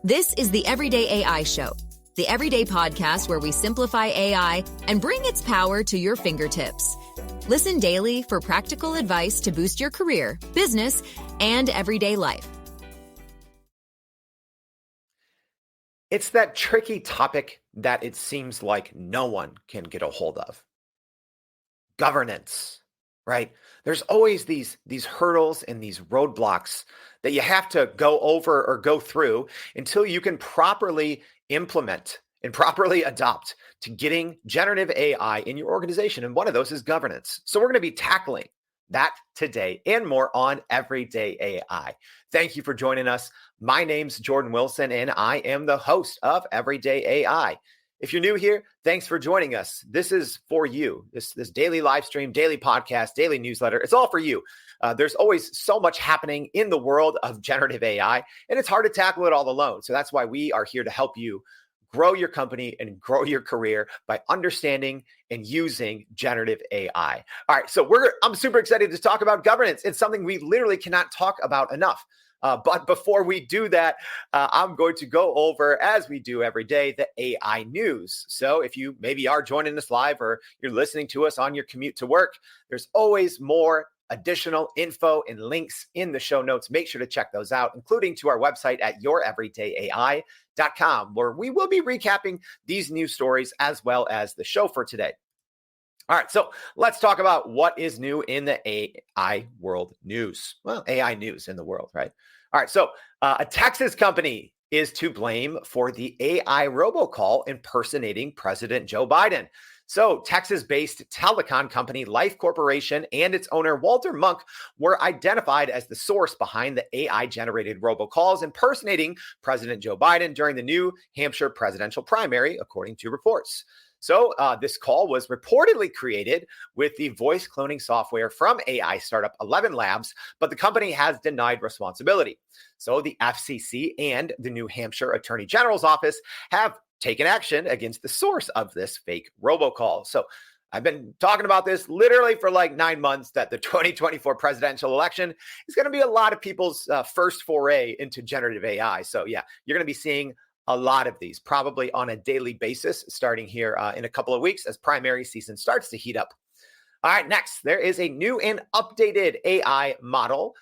This is the Everyday AI Show, the everyday podcast where we simplify AI and bring its power to your fingertips. Listen daily for practical advice to boost your career, business, and everyday life. It's that tricky topic that it seems like no one can get a hold of. Governance, right? There's always these hurdles and these roadblocks that you have to go over or go through until you can properly implement and properly adopt to getting generative AI in your organization. And one of those is governance. So we're going to be tackling that today and more on Everyday AI. Thank you for joining us. My name's Jordan Wilson, and I am the host of Everyday AI. If you're new here, thanks for joining us. This is for you. This daily live stream, daily podcast, daily newsletter. It's all for you. There's always so much happening in the world of generative AI, and it's hard to tackle it all alone. So that's why we are here to help you grow your company and grow your career by understanding and using generative AI. All right, so I'm super excited to talk about governance. It's something we literally cannot talk about enough. But before we do that, I'm going to go over, as we do every day, the AI news. So if you maybe are joining us live or you're listening to us on your commute to work, there's always more additional info and links in the show notes. Make sure to check those out, including to our website at youreverydayai.com, where we will be recapping these news stories as well as the show for today. All right, so let's talk about what is new in the AI world news. Well, AI news in the world, right? All right, so a Texas company is to blame for the AI robocall impersonating President Joe Biden. So Texas-based telecom company Life Corporation and its owner Walter Monk were identified as the source behind the AI-generated robocalls impersonating President Joe Biden during the New Hampshire presidential primary, according to reports. So this call was reportedly created with the voice cloning software from AI startup 11 Labs, but the company has denied responsibility. So the FCC and the New Hampshire Attorney General's office have taken action against the source of this fake robocall. So I've been talking about this literally for like 9 months, that the 2024 presidential election is going to be a lot of people's first foray into generative AI. So yeah, you're going to be seeing a lot of these probably on a daily basis starting here in a couple of weeks as primary season starts to heat up. All right, next, there is a new and updated AI model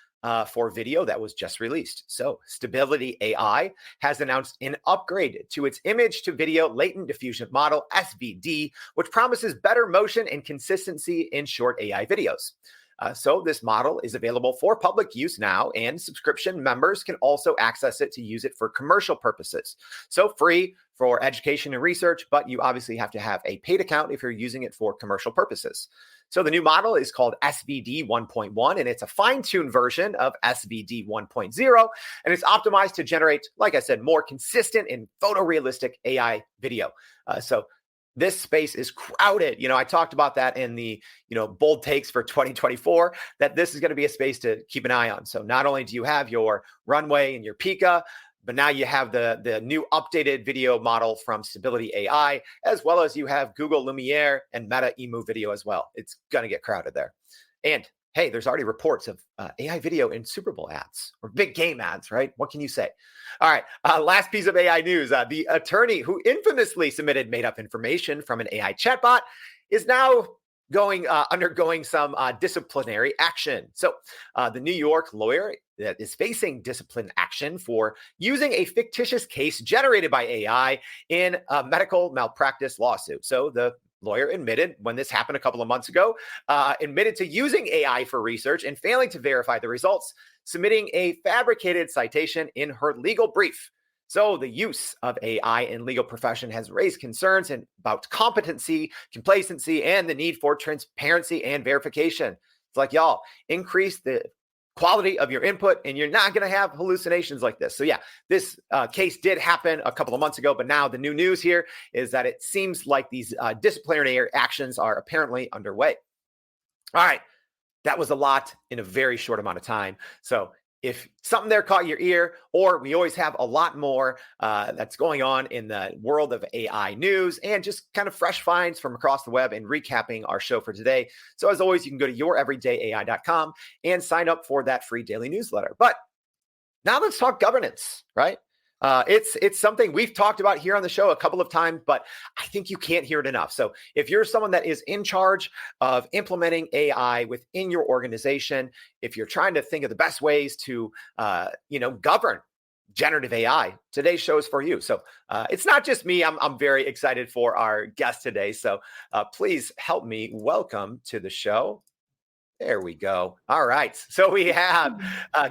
for video that was just released. So Stability AI has announced an upgrade to its image to video latent diffusion model, SVD, which promises better motion and consistency in short AI videos. So this model is available for public use now, and subscription members can also access it to use it for commercial purposes. So free for education and research, but you obviously have to have a paid account if you're using it for commercial purposes. So the new model is called SVD 1.1, and it's a fine-tuned version of SVD 1.0, and it's optimized to generate, like I said, more consistent and photorealistic AI video. So this space is crowded. I talked about that in the, bold takes for 2024, that this is going to be a space to keep an eye on. So not only do you have your Runway and your Pika, but now you have the new updated video model from Stability AI, as well as you have Google Lumiere and Meta Emu Video as well. It's going to get crowded there. And hey, there's already reports of AI video in Super Bowl ads or big game ads, right? What can you say? All right, last piece of AI news. The attorney who infamously submitted made-up information from an AI chatbot is now undergoing some disciplinary action. So the New York lawyer that is facing discipline action for using a fictitious case generated by AI in a medical malpractice lawsuit. So the lawyer admitted, when this happened a couple of months ago, admitted to using AI for research and failing to verify the results, submitting a fabricated citation in her legal brief. So the use of AI in legal profession has raised concerns about competency, complacency, and the need for transparency and verification. It's like, y'all, increase the quality of your input, and you're not going to have hallucinations like this. So yeah, this case did happen a couple of months ago, but now the new news here is that it seems like these disciplinary actions are apparently underway. All right, that was a lot in a very short amount of time. So if something there caught your ear, or we always have a lot more that's going on in the world of AI news and just kind of fresh finds from across the web and recapping our show for today. So as always, you can go to youreverydayai.com and sign up for that free daily newsletter. But now let's talk governance, right? It's something we've talked about here on the show a couple of times, but I think you can't hear it enough. So if you're someone that is in charge of implementing AI within your organization, if you're trying to think of the best ways to, govern generative AI, today's show is for you. So it's not just me. I'm very excited for our guest today. So please help me welcome to the show. There we go. All right. So we have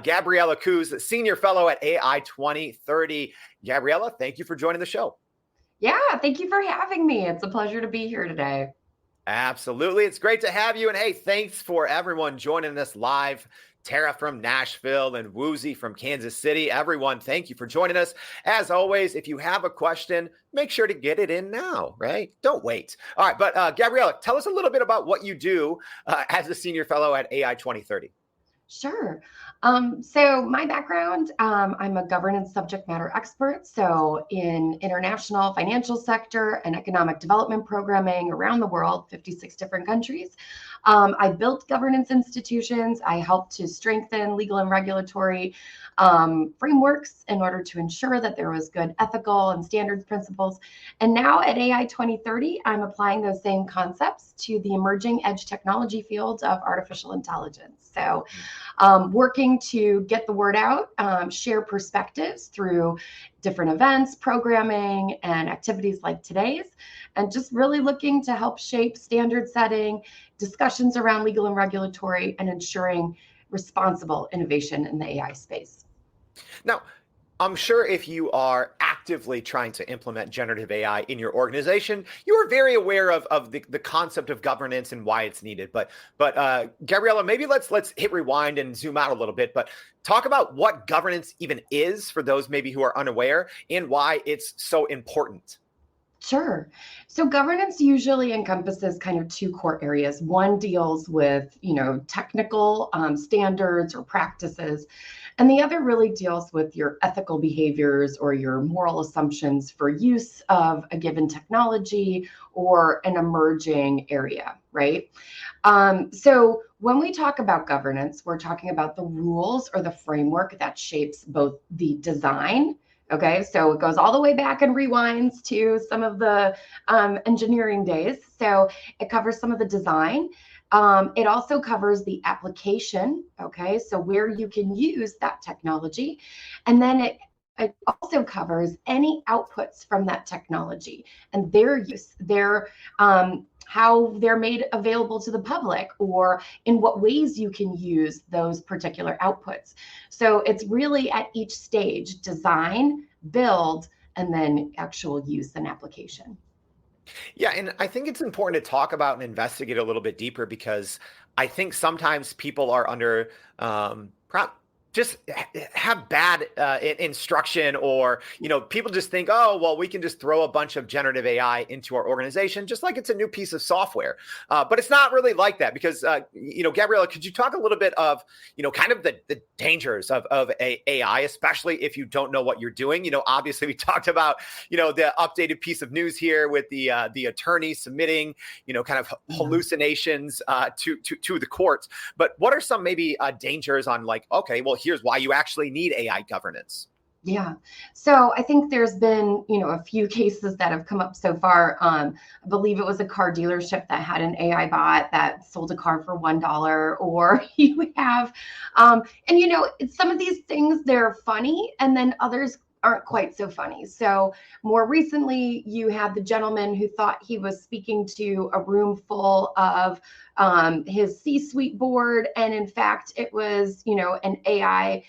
Gabriella Kusz, Senior Fellow at AI 2030. Gabriella, thank you for joining the show. Yeah, thank you for having me. It's a pleasure to be here today. Absolutely. It's great to have you. And hey, thanks for everyone joining us live. Tara from Nashville and Woozy from Kansas City. Everyone, thank you for joining us. As always, if you have a question, make sure to get it in now, right? Don't wait. All right, but Gabriella, tell us a little bit about what you do as a Senior Fellow at AI 2030. Sure. So my background, I'm a governance subject matter expert. So in international financial sector and economic development programming around the world, 56 different countries. I built governance institutions. I helped to strengthen legal and regulatory frameworks in order to ensure that there was good ethical and standards principles. And now at AI 2030, I'm applying those same concepts to the emerging edge technology field of artificial intelligence. So working to get the word out, share perspectives through different events, programming, and activities like today's, and just really looking to help shape standard setting, discussions around legal and regulatory, and ensuring responsible innovation in the AI space. Now, I'm sure if you are actively trying to implement generative AI in your organization, you are very aware of the concept of governance and why it's needed. But Gabriella, maybe let's hit rewind and zoom out a little bit, but talk about what governance even is for those maybe who are unaware and why it's so important. Sure. So governance usually encompasses kind of two core areas. One deals with, technical standards or practices, and the other really deals with your ethical behaviors or your moral assumptions for use of a given technology or an emerging area, right? So when we talk about governance, we're talking about the rules or the framework that shapes both the design. Okay, so it goes all the way back and rewinds to some of the engineering days. So it covers some of the design. It also covers the application. Okay, so where you can use that technology. And then it also covers any outputs from that technology and their use, how they're made available to the public, or in what ways you can use those particular outputs. So it's really at each stage: design, build, and then actual use and application. Yeah, and I think it's important to talk about and investigate a little bit deeper, because I think sometimes people are under just have bad instruction, or people just think, oh, well, we can just throw a bunch of generative AI into our organization just like it's a new piece of software, but it's not really like that, because Gabriella, could you talk a little bit of kind of the dangers of AI, especially if you don't know what you're doing? Obviously we talked about the updated piece of news here with the attorney submitting kind of hallucinations to the courts, but what are some maybe dangers on, like, okay, well, here's why you actually need AI governance? Yeah. So I think there's been, a few cases that have come up so far. I believe it was a car dealership that had an AI bot that sold a car for $1, or you have, some of these things, they're funny, and then others aren't quite so funny. So more recently, you had the gentleman who thought he was speaking to a room full of his C-suite board, and in fact, it was, an AI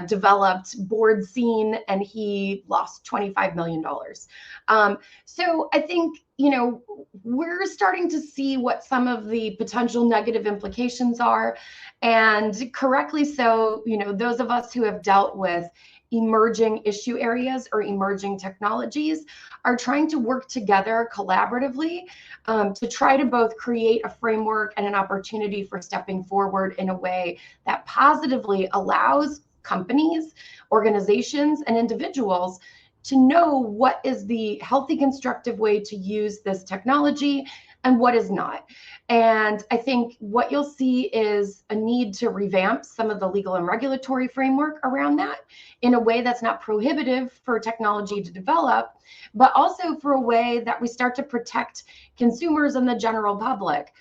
developed board scene, and he lost $25 million. So I think, we're starting to see what some of the potential negative implications are, and correctly so. Those of us who have dealt with emerging issue areas or emerging technologies are trying to work together collaboratively to try to both create a framework and an opportunity for stepping forward in a way that positively allows companies, organizations, and individuals to know what is the healthy, constructive way to use this technology, and what is not. And I think what you'll see is a need to revamp some of the legal and regulatory framework around that in a way that's not prohibitive for technology to develop, but also for a way that we start to protect consumers and the general public.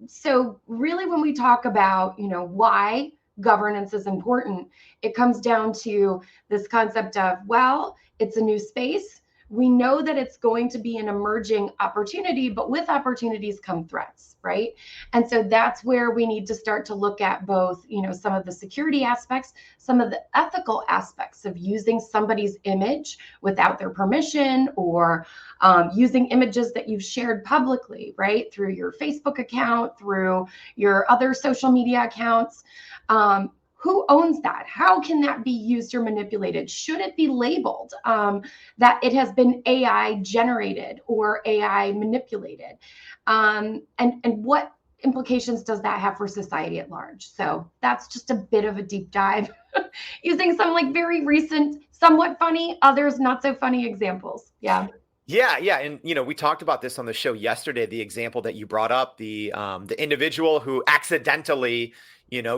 So really, when we talk about, why governance is important, it comes down to this concept of, well, it's a new space. We know that it's going to be an emerging opportunity, but with opportunities come threats, right? And so that's where we need to start to look at both, some of the security aspects, some of the ethical aspects of using somebody's image without their permission, or using images that you've shared publicly, right? Through your Facebook account, through your other social media accounts. Who owns that? How can that be used or manipulated? Should it be labeled that it has been AI generated or AI manipulated? And what implications does that have for society at large? So that's just a bit of a deep dive using some very recent, somewhat funny, others not so funny examples. Yeah. Yeah. And, we talked about this on the show yesterday, the example that you brought up, the individual who accidentally,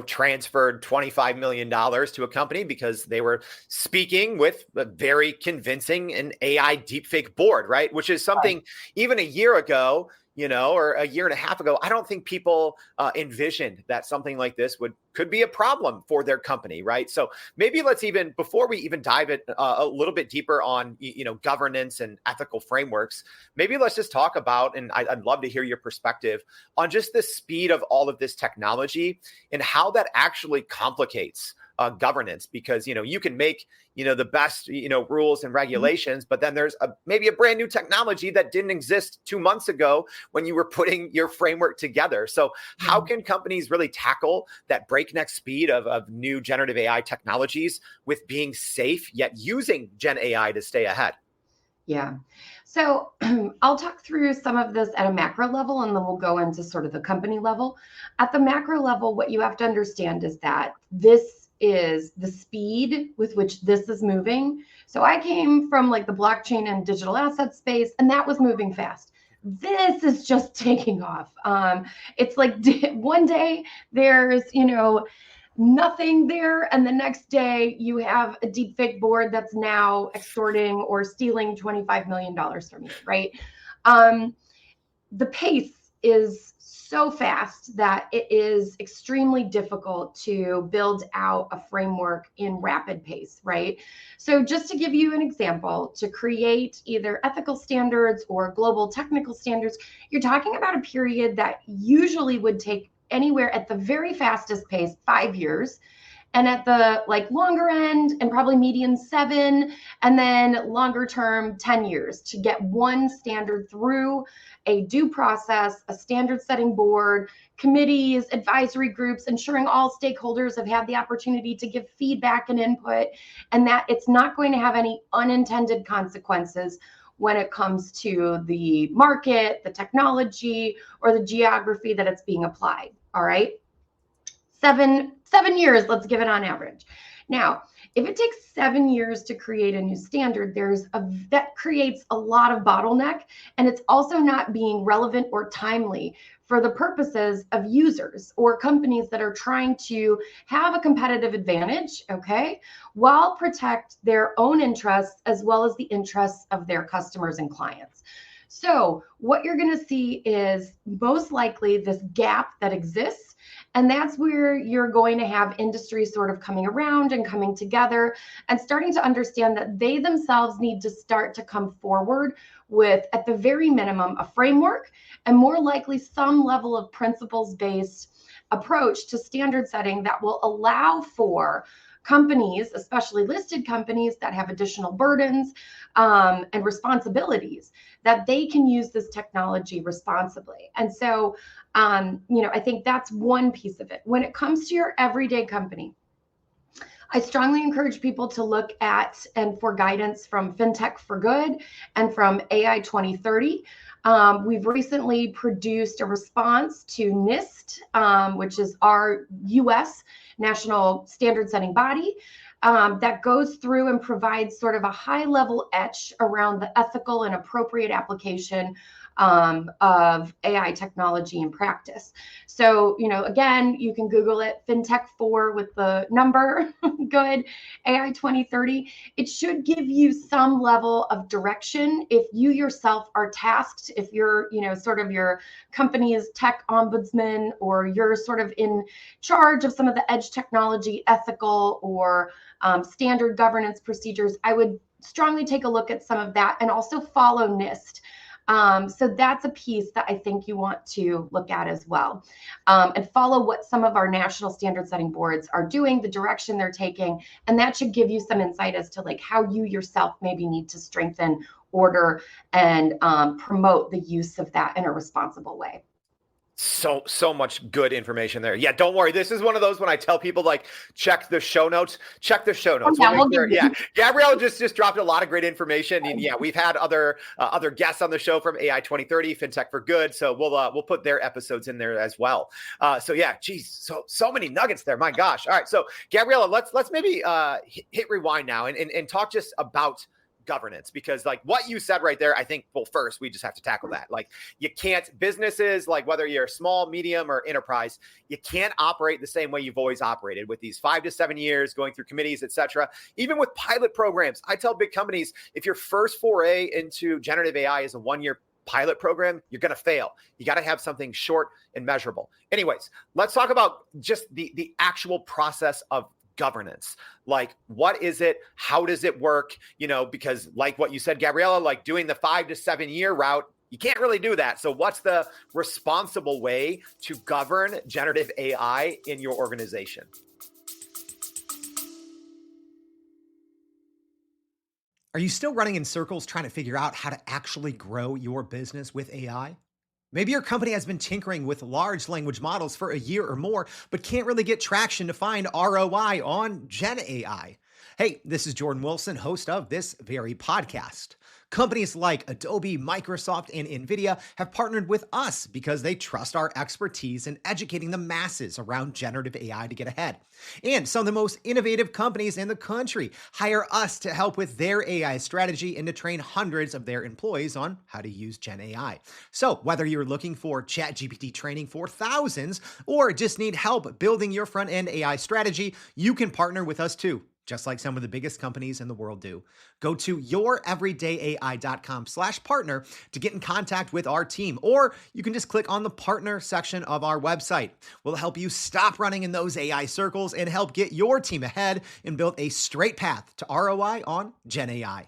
transferred $25 million to a company because they were speaking with a very convincing and AI deepfake board, right? Which is something even a year ago, or a year and a half ago, I don't think people envisioned that something like this could be a problem for their company, right? So maybe let's before we even dive it a little bit deeper on, governance and ethical frameworks, maybe let's just talk about, and I'd love to hear your perspective on just the speed of all of this technology and how that actually complicates governance, because you can make the best rules and regulations, but then there's maybe a brand new technology that didn't exist 2 months ago when you were putting your framework together. So how can companies really tackle that breakneck speed of new generative AI technologies with being safe yet using Gen AI to stay ahead? Yeah. So I'll talk through some of this at a macro level, and then we'll go into sort of the company level. At the macro level, what you have to understand is that this is the speed with which this is moving. So I came from the blockchain and digital asset space, and that was moving fast. This is just taking off. It's one day there's, nothing there, and the next day you have a deepfake board that's now extorting or stealing $25 million from you, right? The pace is so fast that it is extremely difficult to build out a framework in rapid pace, right? So just to give you an example, to create either ethical standards or global technical standards, you're talking about a period that usually would take anywhere at the very fastest pace, 5 years, and at the longer end and probably median 7, and then longer term 10 years to get one standard through a due process, a standard setting board, committees, advisory groups, ensuring all stakeholders have had the opportunity to give feedback and input, and that it's not going to have any unintended consequences when it comes to the market, the technology, or the geography that it's being applied. All right. 7 years, let's give it on average. Now, if it takes 7 years to create a new standard, that creates a lot of bottleneck, and it's also not being relevant or timely for the purposes of users or companies that are trying to have a competitive advantage, okay, while protect their own interests as well as the interests of their customers and clients. So what you're going to see is most likely this gap that exists. And that's where you're going to have industry sort of coming around and coming together and starting to understand that they themselves need to start to come forward with, at the very minimum, a framework and more likely some level of principles-based approach to standard setting that will allow for companies, especially listed companies that have additional burdens and responsibilities, that they can use this technology responsibly. And so, I think that's one piece of it. When it comes to your everyday company, I strongly encourage people to look at and for guidance from Fintech for Good and from AI 2030. We've recently produced a response to NIST, which is our US national standard setting body. that goes through and provides sort of a high level etch around the ethical and appropriate application of AI technology in practice. So, again, you can Google it, Fintech 4 with the number, good, AI 2030. It should give you some level of direction if you yourself are tasked, if you're, sort of your company's tech ombudsman, or you're sort of in charge of some of the edge technology, ethical or standard governance procedures. I would strongly take a look at some of that, and also follow NIST. So that's a piece that I think you want to look at as well, and follow what some of our national standard setting boards are doing, the direction they're taking, and that should give you some insight as to like how you yourself maybe need to strengthen, order, and promote the use of that in a responsible way. So much good information there. Yeah, don't worry. This is one of those when I tell people, like, check the show notes. Yeah, Gabriella just dropped a lot of great information. And yeah, we've had other guests on the show from AI 2030, Fintech for Good. So we'll put their episodes in there as well. So yeah, geez, so many nuggets there. My gosh. All right. So Gabriella, let's maybe hit rewind now and talk just about governance, because like what you said right there, I think, well, first we just have to tackle that. Like, you can't, businesses, like whether you're small, medium, or enterprise, you can't operate the same way you've always operated with these 5 to 7 years going through committees, etc. Even with pilot programs, I tell big companies, if your first foray into generative AI is a 1-year pilot program, you're going to fail. You got to have something short and measurable. Anyways, let's talk about just the actual process of governance. Like, what is it? How does it work? Because like what you said, Gabriella, like doing the 5 to 7 year route, you can't really do that. So what's the responsible way to govern generative AI in your organization? Are you still running in circles trying to figure out how to actually grow your business with AI? Maybe your company has been tinkering with large language models for a year or more, but can't really get traction to find ROI on Gen AI. Hey, this is Jordan Wilson, host of this very podcast. Companies like Adobe, Microsoft, and NVIDIA have partnered with us because they trust our expertise in educating the masses around generative AI to get ahead. And some of the most innovative companies in the country hire us to help with their AI strategy and to train hundreds of their employees on how to use Gen AI. So whether you're looking for ChatGPT training for thousands or just need help building your front-end AI strategy, you can partner with us too, just like some of the biggest companies in the world do. Go to youreverydayai.com/partner to get in contact with our team, or you can just click on the partner section of our website. We'll help you stop running in those AI circles and help get your team ahead and build a straight path to ROI on Gen AI.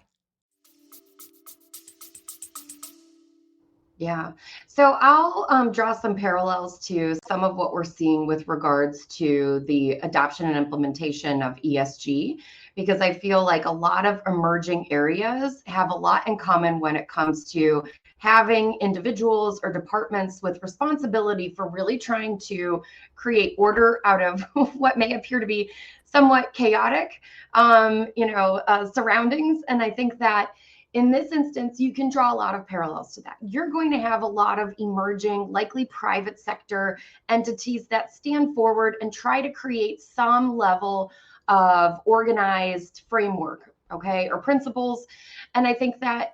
Yeah. So I'll draw some parallels to some of what we're seeing with regards to the adoption and implementation of ESG, because I feel like a lot of emerging areas have a lot in common when it comes to having individuals or departments with responsibility for really trying to create order out of what may appear to be somewhat chaotic, surroundings. And I think that in this instance, you can draw a lot of parallels to that. You're going to have a lot of emerging, likely private sector entities that stand forward and try to create some level of organized framework, okay, or principles. And I think that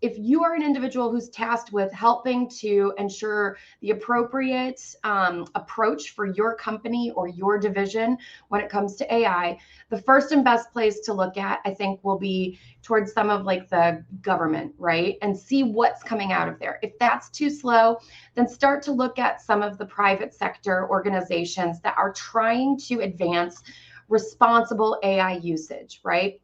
if you are an individual who's tasked with helping to ensure the appropriate approach for your company or your division when it comes to AI, the first and best place to look at, I think, will be towards some of like the government, right? And see what's coming out of there. If that's too slow, then start to look at some of the private sector organizations that are trying to advance responsible AI usage, right?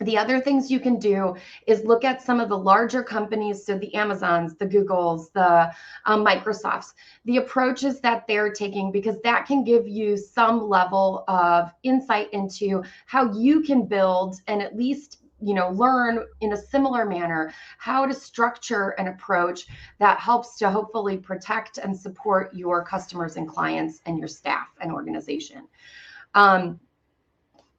The other things you can do is look at some of the larger companies, so the Amazons, the Googles, the Microsofts, the approaches that they're taking, because that can give you some level of insight into how you can build and at least learn in a similar manner how to structure an approach that helps to hopefully protect and support your customers and clients and your staff and organization.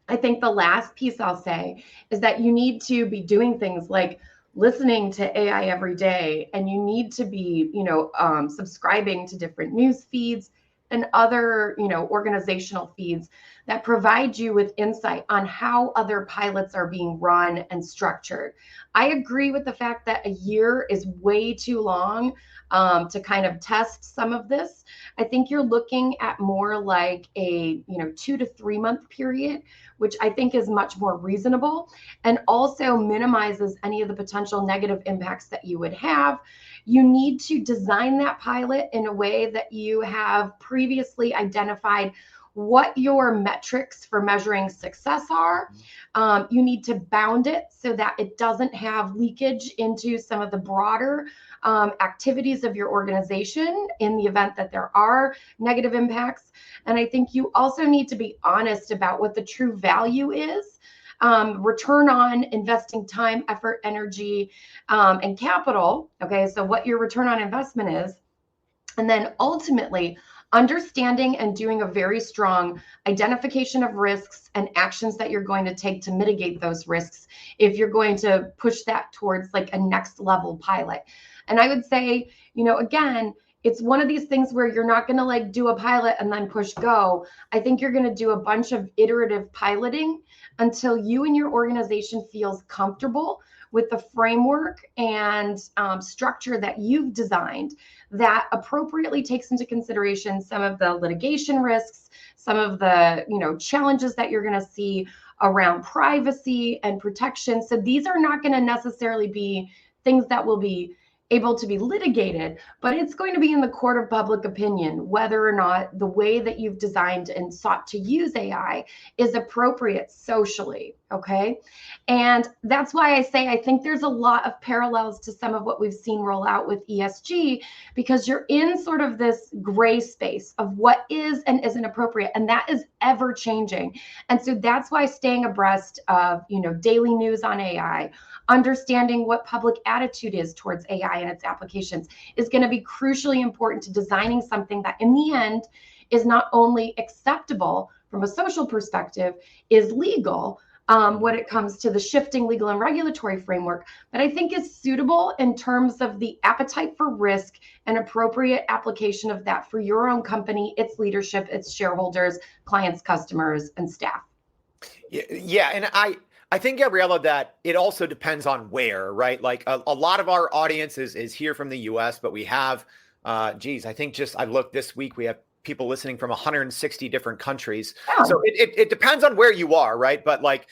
I think the last piece I'll say is that you need to be doing things like listening to AI every day, and you need to be, subscribing to different news feeds and other, organizational feeds that provide you with insight on how other pilots are being run and structured. I agree with the fact that a year is way too long to kind of test some of this. I think you're looking at more like a 2 to 3 month period, which I think is much more reasonable and also minimizes any of the potential negative impacts that you would have. You need to design that pilot in a way that you have previously identified what your metrics for measuring success are. You need to bound it so that it doesn't have leakage into some of the broader activities of your organization in the event that there are negative impacts. And I think you also need to be honest about what the true value is. Return on investing time, effort, energy, and capital. Okay, so what your return on investment is. And then ultimately, understanding and doing a very strong identification of risks and actions that you're going to take to mitigate those risks if you're going to push that towards like a next level pilot. And I would say, again, it's one of these things where you're not going to like do a pilot and then push go. I think you're going to do a bunch of iterative piloting until you and your organization feels comfortable with the framework and structure that you've designed that appropriately takes into consideration some of the litigation risks, some of the challenges that you're going to see around privacy and protection. So these are not going to necessarily be things that will be able to be litigated, but it's going to be in the court of public opinion whether or not the way that you've designed and sought to use AI is appropriate socially. Okay. And that's why I say I think there's a lot of parallels to some of what we've seen roll out with ESG, because you're in sort of this gray space of what is and isn't appropriate. And that is ever changing. And so that's why staying abreast of, daily news on AI, understanding what public attitude is towards AI and its applications is going to be crucially important to designing something that in the end is not only acceptable from a social perspective, is legal, when it comes to the shifting legal and regulatory framework, but I think is suitable in terms of the appetite for risk and appropriate application of that for your own company, its leadership, its shareholders, clients, customers, and staff. Yeah. And I think, Gabriella, that it also depends on where, right? Like a lot of our audience is here from the US, but we have, I think I looked this week, we have people listening from 160 different countries. Oh. So it depends on where you are, right? But like,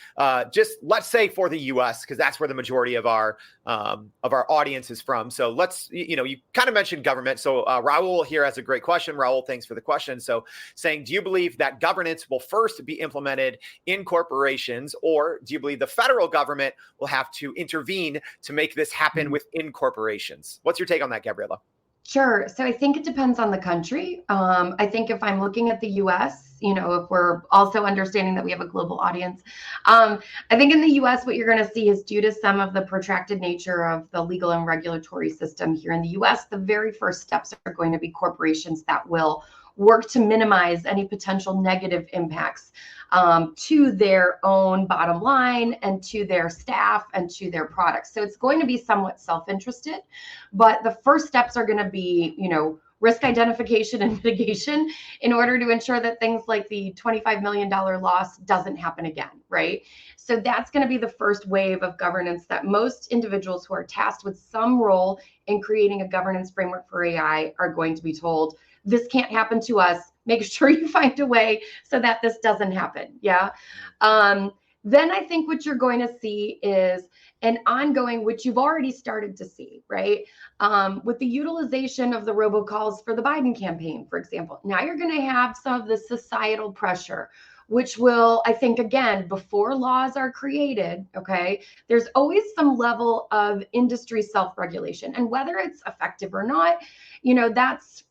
just let's say for the US, because that's where the majority of our audience is from. So let's, you kind of mentioned government. So Raul here has a great question. Raul, thanks for the question. So saying, do you believe that governance will first be implemented in corporations, or do you believe the federal government will have to intervene to make this happen within corporations? What's your take on that, Gabriella? Sure. So I think it depends on the country. I think if I'm looking at the US, if we're also understanding that we have a global audience, I think in the US, what you're going to see is due to some of the protracted nature of the legal and regulatory system here in the US, the very first steps are going to be corporations that will work to minimize any potential negative impacts to their own bottom line and to their staff and to their products. So it's going to be somewhat self-interested, but the first steps are going to be, risk identification and mitigation in order to ensure that things like the $25 million loss doesn't happen again, right? So that's going to be the first wave of governance that most individuals who are tasked with some role in creating a governance framework for AI are going to be told, this can't happen to us. Make sure you find a way so that this doesn't happen. Yeah. Then I think what you're going to see is an ongoing, which you've already started to see, right? With the utilization of the robocalls for the Biden campaign, for example. Now you're going to have some of the societal pressure, which will, I think, again, before laws are created, okay, there's always some level of industry self-regulation. And whether it's effective or not, that's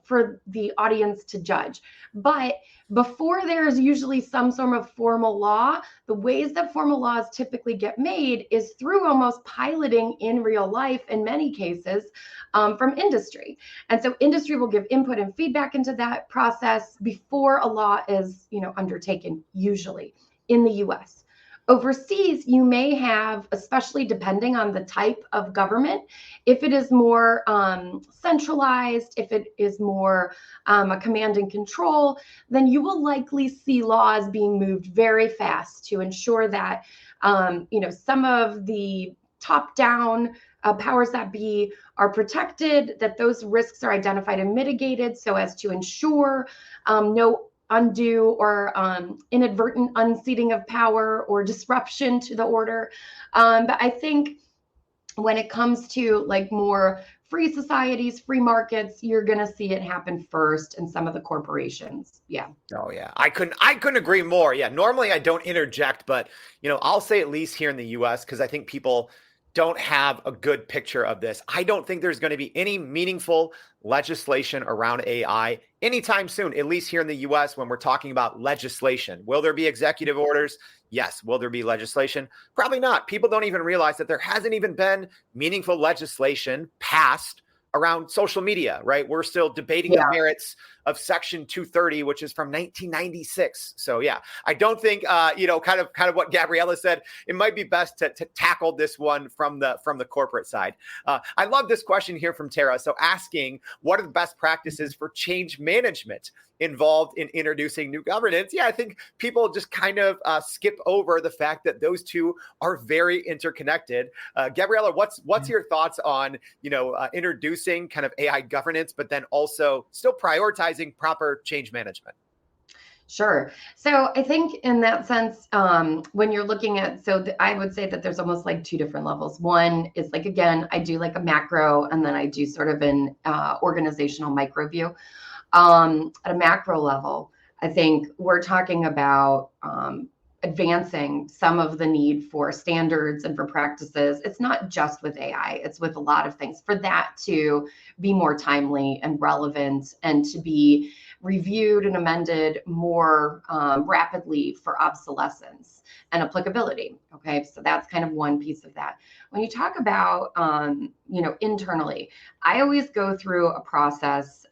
for the audience to judge. But before there's usually some sort of formal law, the ways that formal laws typically get made is through almost piloting in real life in many cases from industry. And so industry will give input and feedback into that process before a law is, undertaken, usually in the US. Overseas, you may have, especially depending on the type of government, if it is more centralized, if it is more a command and control, then you will likely see laws being moved very fast to ensure that some of the top-down powers that be are protected, that those risks are identified and mitigated so as to ensure no undue or inadvertent unseating of power or disruption to the order. But I think when it comes to like more free societies, free markets, you're going to see it happen first in some of the corporations. Yeah. Oh yeah. I couldn't agree more. Yeah. Normally I don't interject, but I'll say at least here in the US, because I think people don't have a good picture of this. I don't think there's going to be any meaningful legislation around AI anytime soon, at least here in the US when we're talking about legislation. Will there be executive orders? Yes. Will there be legislation? Probably not. People don't even realize that there hasn't even been meaningful legislation passed around social media, right? We're still debating the merits of Section 230, which is from 1996. So yeah, I don't think, kind of what Gabriella said, it might be best to tackle this one from the corporate side. I love this question here from Tara. So asking, what are the best practices for change management involved in introducing new governance? Yeah, I think people just kind of skip over the fact that those two are very interconnected. Gabriella, what's your thoughts on, introducing kind of AI governance, but then also still prioritizing proper change management? Sure. So I think in that sense, when you're looking at, I would say that there's almost like two different levels. One is like, again, I do like a macro, and then I do sort of an organizational micro view. At a macro level, I think we're talking about advancing some of the need for standards and for practices. It's not just with AI, it's with a lot of things, for that to be more timely and relevant and to be reviewed and amended more rapidly for obsolescence and applicability. Okay, so that's kind of one piece of that. When you talk about, internally, I always go through a process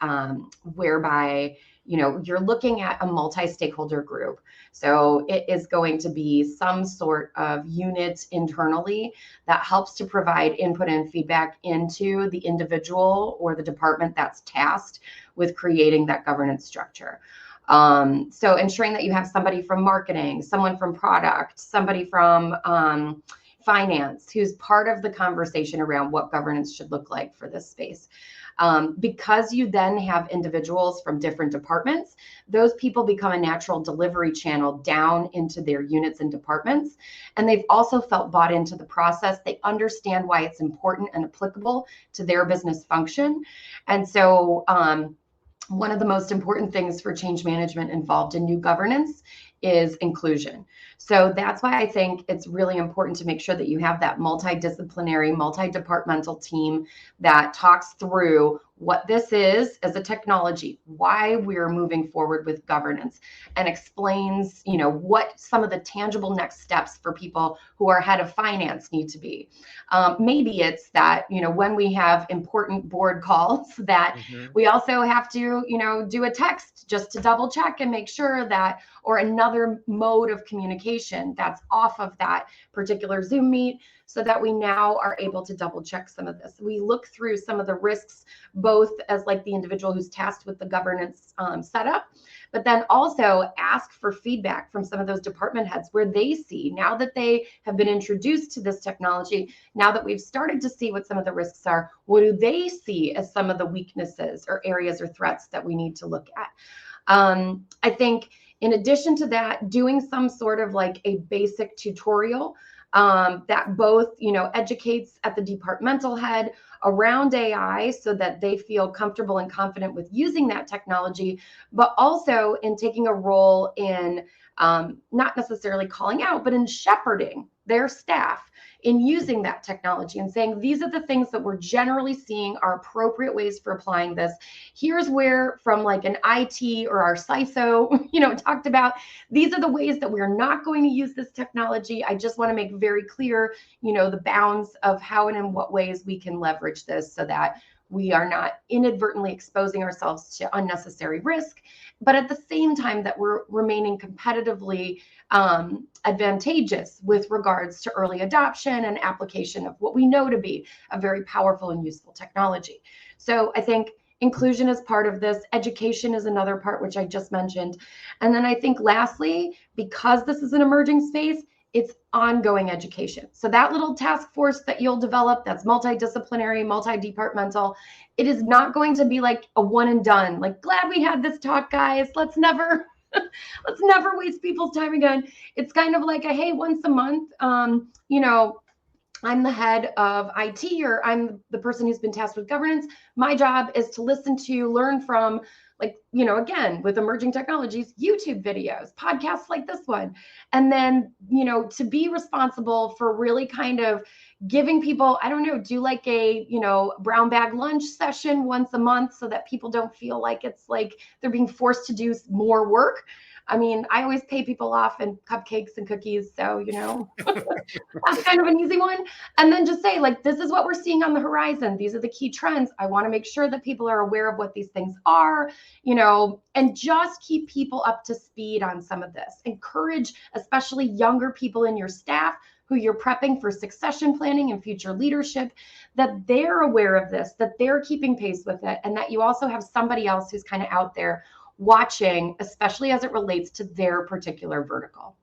whereby you're looking at a multi-stakeholder group. So it is going to be some sort of unit internally that helps to provide input and feedback into the individual or the department that's tasked with creating that governance structure. So ensuring that you have somebody from marketing, someone from product, somebody from finance who's part of the conversation around what governance should look like for this space. Because you then have individuals from different departments, those people become a natural delivery channel down into their units and departments. And they've also felt bought into the process. They understand why it's important and applicable to their business function. And so one of the most important things for change management involved in new governance is inclusion. So that's why I think it's really important to make sure that you have that multidisciplinary, multi-departmental team that talks through what this is as a technology, why we're moving forward with governance, and explains, what some of the tangible next steps for people who are head of finance need to be. Maybe it's that, when we have important board calls that we also have to, do a text just to double check and make sure that, or another mode of communication that's off of that particular Zoom meet, so that we now are able to double check some of this. We look through some of the risks, both as like the individual who's tasked with the governance setup, but then also ask for feedback from some of those department heads where they see, now that they have been introduced to this technology, now that we've started to see what some of the risks are, what do they see as some of the weaknesses or areas or threats that we need to look at? I think in addition to that, doing some sort of like a basic tutorial that both, educates at the departmental head around AI so that they feel comfortable and confident with using that technology, but also in taking a role in not necessarily calling out, but in shepherding their staff in using that technology and saying, these are the things that we're generally seeing are appropriate ways for applying this. Here's where, from like an IT or our CISO, talked about, these are the ways that we're not going to use this technology. I just want to make very clear, the bounds of how and in what ways we can leverage this so that we are not inadvertently exposing ourselves to unnecessary risk, but at the same time that we're remaining competitively advantageous with regards to early adoption and application of what we know to be a very powerful and useful technology. So I think inclusion is part of this. Education is another part, which I just mentioned. And then I think lastly, because this is an emerging space, it's ongoing education. So that little task force that you'll develop that's multidisciplinary, multi-departmental, it is not going to be like a one and done. Like, glad we had this talk, guys. Let's never waste people's time again. It's kind of like a, hey, once a month, I'm the head of IT, or I'm the person who's been tasked with governance. My job is to listen to, learn from, again, with emerging technologies, YouTube videos, podcasts like this one. And then, to be responsible for really kind of giving people, do like a, brown bag lunch session once a month so that people don't feel like it's like they're being forced to do more work. I mean, I always pay people off in cupcakes and cookies. So, that's kind of an easy one. And then just say, this is what we're seeing on the horizon. These are the key trends. I want to make sure that people are aware of what these things are, and just keep people up to speed on some of this. Encourage, especially younger people in your staff who you're prepping for succession planning and future leadership, that they're aware of this, that they're keeping pace with it, and that you also have somebody else who's kind of out there watching, especially as it relates to their particular vertical.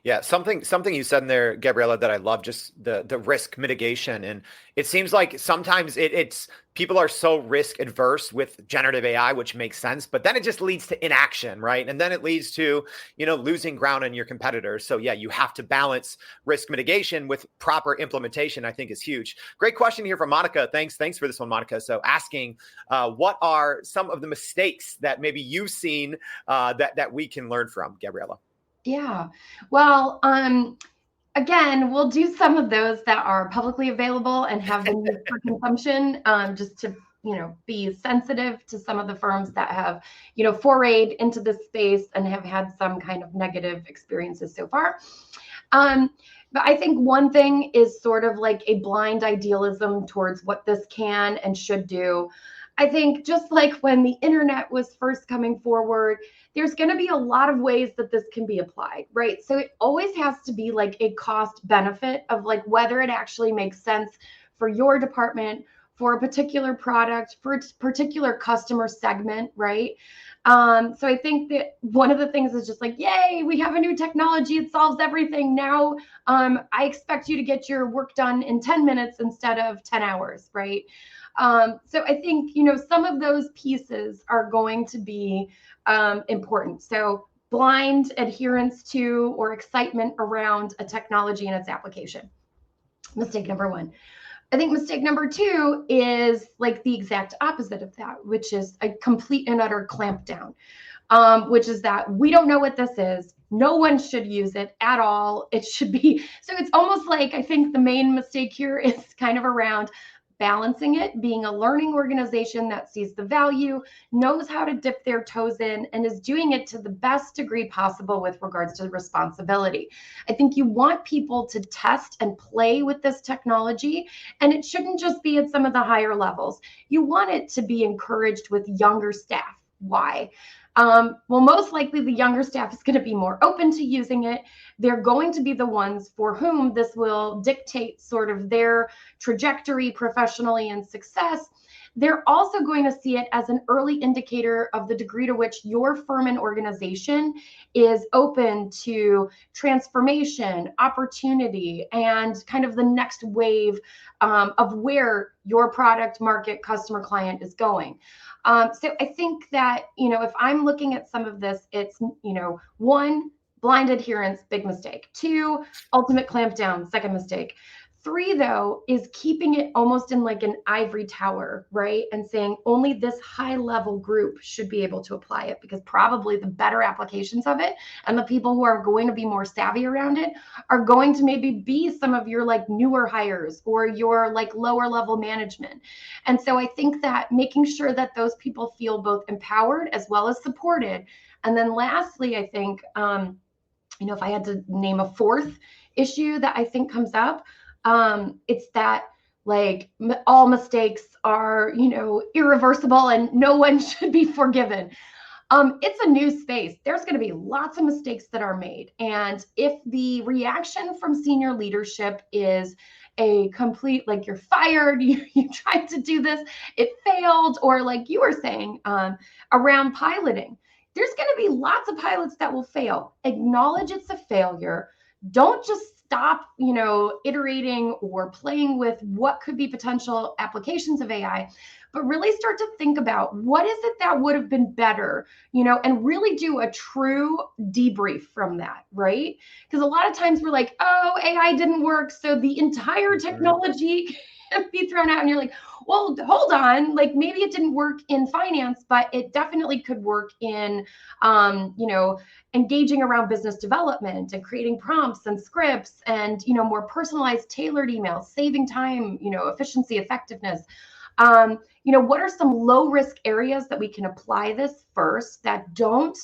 Yeah, something you said in there, Gabriella, that I love, just the risk mitigation. And it seems like sometimes it's people are so risk adverse with generative AI, which makes sense, but then it just leads to inaction, right? And then it leads to, losing ground on your competitors. So yeah, you have to balance risk mitigation with proper implementation, I think is huge. Great question here from Monica. Thanks for this one, Monica. So asking, what are some of the mistakes that maybe you've seen that we can learn from, Gabriella? Yeah. Well, again, we'll do some of those that are publicly available and have been used for consumption, just to, be sensitive to some of the firms that have, forayed into this space and have had some kind of negative experiences so far. But I think one thing is sort of like a blind idealism towards what this can and should do. I think just like when the internet was first coming forward, there's going to be a lot of ways that this can be applied, right? So it always has to be like a cost benefit of like whether it actually makes sense for your department, for a particular product, for a particular customer segment, right? So I think that one of the things is just like, yay, we have a new technology. It solves everything. Now I expect you to get your work done in 10 minutes instead of 10 hours, right? So I think, some of those pieces are going to be important. So blind adherence to or excitement around a technology and its application. Mistake number one. I think mistake number two is like the exact opposite of that, which is a complete and utter clamp down, which is that we don't know what this is. No one should use it at all. It should be. So it's almost like, I think the main mistake here is kind of around balancing it, being a learning organization that sees the value, knows how to dip their toes in, and is doing it to the best degree possible with regards to responsibility. I think you want people to test and play with this technology, and it shouldn't just be at some of the higher levels. You want it to be encouraged with younger staff. Why? Well, most likely the younger staff is going to be more open to using it. They're going to be the ones for whom this will dictate sort of their trajectory professionally and success. They're also going to see it as an early indicator of the degree to which your firm and organization is open to transformation, opportunity, and kind of the next wave of where your product, market, customer, client is going. So I think that, if I'm looking at some of this, it's, one, blind adherence, big mistake. Two, ultimate clamp down, second mistake. Three, though, is keeping it almost in like an ivory tower, right? And saying only this high level group should be able to apply it, because probably the better applications of it and the people who are going to be more savvy around it are going to maybe be some of your like newer hires or your like lower level management. And so I think that making sure that those people feel both empowered as well as supported. And then lastly, I think, if I had to name a fourth issue that I think comes up, it's that like all mistakes are, irreversible and no one should be forgiven. It's a new space. There's going to be lots of mistakes that are made. And if the reaction from senior leadership is a complete, like, you're fired, you tried to do this, it failed, or like you were saying, around piloting, there's going to be lots of pilots that will fail. Acknowledge it's a failure. Don't just stop, iterating or playing with what could be potential applications of AI, but really start to think about what is it that would have been better, and really do a true debrief from that, right? Because a lot of times we're like, oh, AI didn't work, so the entire technology can be thrown out. And you're like, well, hold on, like maybe it didn't work in finance, but it definitely could work in, engaging around business development and creating prompts and scripts and, more personalized, tailored emails, saving time, efficiency, effectiveness. What are some low risk areas that we can apply this first that don't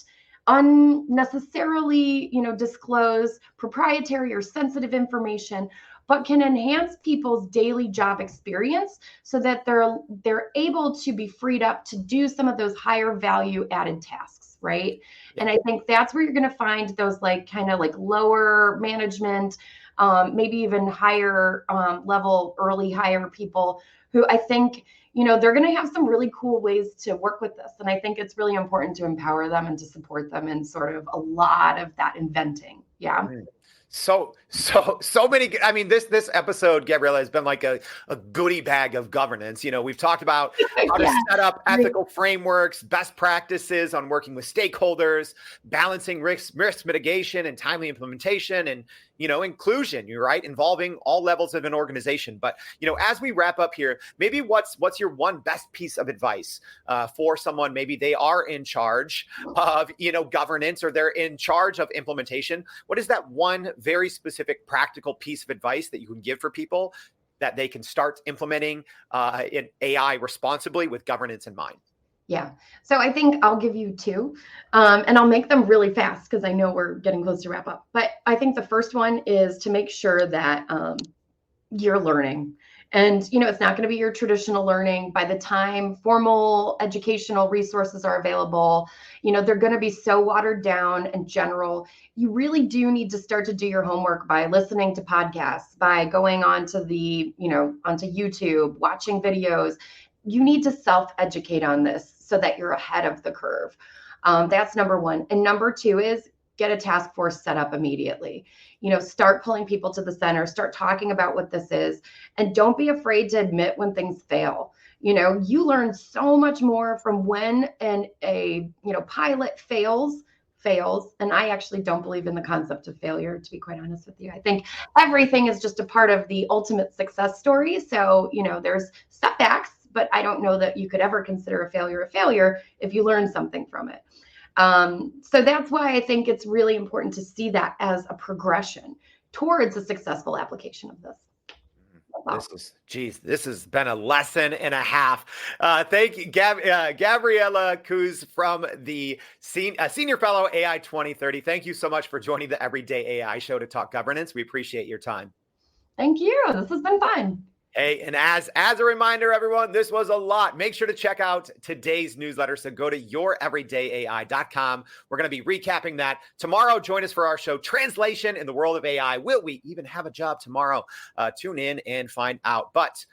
unnecessarily, disclose proprietary or sensitive information, but can enhance people's daily job experience so that they're able to be freed up to do some of those higher value added tasks, right? Yeah. And I think that's where you're going to find those kind of lower management, maybe even higher level early hire people who I think, they're going to have some really cool ways to work with this. And I think it's really important to empower them and to support them in sort of a lot of that inventing. Yeah. Mm. So many. I mean, this episode, Gabriella, has been like a goodie bag of governance. We've talked about how to set up ethical frameworks, best practices on working with stakeholders, balancing risk mitigation and timely implementation, and inclusion. You're right, involving all levels of an organization. But as we wrap up here, maybe what's your one best piece of advice for someone? Maybe they are in charge of governance, or they're in charge of implementation. What is that one very specific practical piece of advice that you can give for people that they can start implementing in AI responsibly with governance in mind? Yeah. So I think I'll give you two, and I'll make them really fast because I know we're getting close to wrap up. But I think the first one is to make sure that you're learning. And, it's not going to be your traditional learning. By the time formal educational resources are available, they're going to be so watered down and general. You really do need to start to do your homework by listening to podcasts, by going onto onto YouTube, watching videos. You need to self-educate on this so that you're ahead of the curve. That's number one. And number two is get a task force set up immediately. Start pulling people to the center, start talking about what this is, and don't be afraid to admit when things fail. You learn so much more from when a pilot fails. And I actually don't believe in the concept of failure, to be quite honest with you. I think everything is just a part of the ultimate success story. So, there's setbacks, but I don't know that you could ever consider a failure if you learn something from it. So that's why I think it's really important to see that as a progression towards a successful application of this. Wow. This has been a lesson and a half. Thank you, Gabriella Kusz from the Senior Fellow AI 2030. Thank you so much for joining the Everyday AI Show to talk governance. We appreciate your time. Thank you. This has been fun. Hey, and as a reminder, everyone, this was a lot. Make sure to check out today's newsletter. So go to youreverydayai.com. We're going to be recapping that. Tomorrow, join us for our show, Translation in the World of AI. Will we even have a job tomorrow? Tune in and find out. But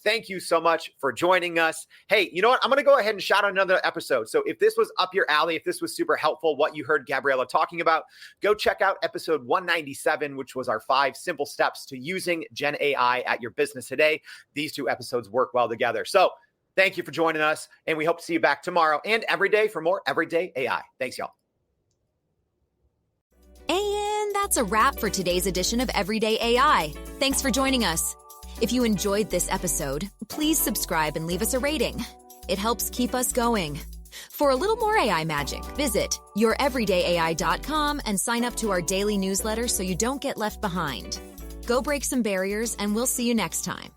thank you so much for joining us. Hey, you know what? I'm going to go ahead and shout out another episode. So if this was up your alley, if this was super helpful, what you heard Gabriella talking about, go check out episode 197, which was our 5 simple steps to using Gen AI at your business today. These 2 episodes work well together. So thank you for joining us, and we hope to see you back tomorrow and every day for more Everyday AI. Thanks, y'all. And that's a wrap for today's edition of Everyday AI. Thanks for joining us. If you enjoyed this episode, please subscribe and leave us a rating. It helps keep us going. For a little more AI magic, visit youreverydayai.com and sign up to our daily newsletter so you don't get left behind. Go break some barriers, and we'll see you next time.